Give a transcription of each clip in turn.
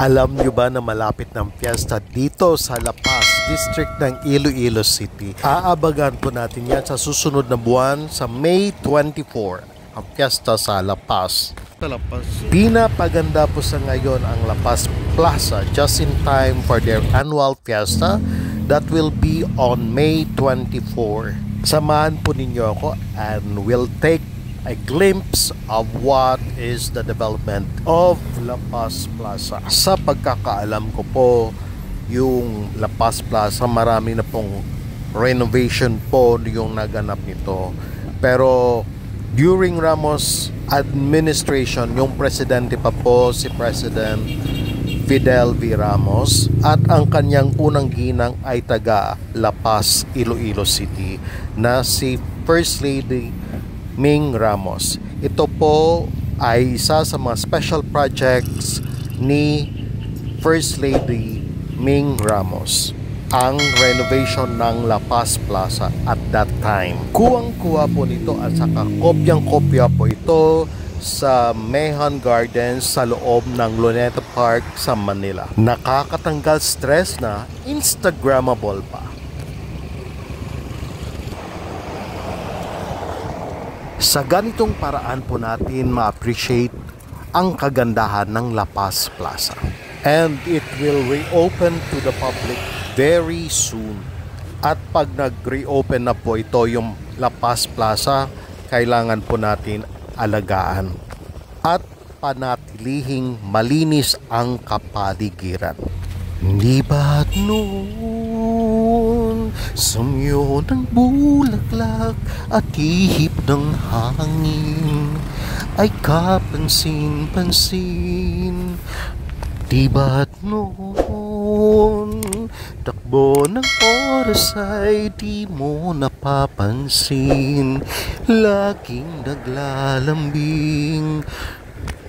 Alam nyo ba na malapit ng piyesta dito sa La Paz, district ng Iloilo City? Aabagan po natin yan sa susunod na buwan sa May 24, ang piyesta sa La Paz. Pinapaganda po sa ngayon ang La Paz Plaza just in time for their annual fiesta that will be on May 24. Samahan po ninyo ako and we'll take a glimpse of what is the development of La Paz Plaza. Sa pagkakaalam ko po, yung La Paz Plaza, marami na pong renovation po yung naganap nito. Pero during Ramos administration, yung presidente pa po si President Fidel V. Ramos at ang kanyang unang ginang ay taga La Paz, Iloilo City na si First Lady Ming Ramos. Ito po ay isa sa mga special projects ni First Lady Ming Ramos, ang renovation ng La Paz Plaza at that time. Kuwang-kuwa po nito at saka kopyang-kopya po ito sa Mehan Gardens sa loob ng Luneta Park sa Manila. Nakakatanggal stress na Instagrammable pa. Sa ganitong paraan po natin ma-appreciate ang kagandahan ng La Paz Plaza. And it will reopen to the public very soon. At pag nag-reopen na po ito yung La Paz Plaza, kailangan po natin alagaan at panatilihing malinis ang kapaligiran. Di ba't noon sumyo ng bulaklak at ihip ng hangin ay kapansin-pansin? Di ba't noon takbo ng oras ay di mo napapansin? Laging naglalambing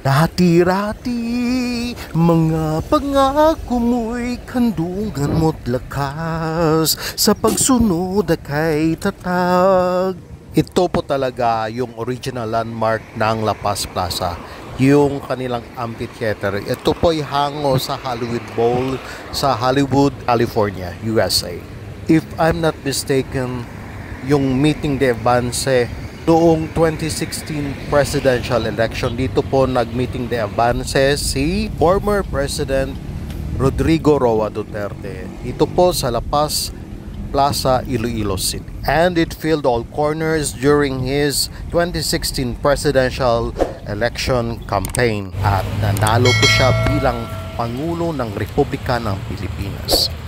dati-rati, mga pangako mo'y kandungan mo't lakas sa pagsunod kay tatag. Ito po talaga yung original landmark ng La Paz Plaza, yung kanilang amphitheater. Ito po ay hango sa Hollywood Bowl sa Hollywood, California, USA. If I'm not mistaken, yung meeting de avance noong 2016 presidential election, dito po nag-meeting de avance si former President Rodrigo Roa Duterte. Ito po sa La Paz Plaza, Iloilo City. And it filled all corners during his 2016 presidential election campaign. At nanalo po siya bilang Pangulo ng Republika ng Pilipinas.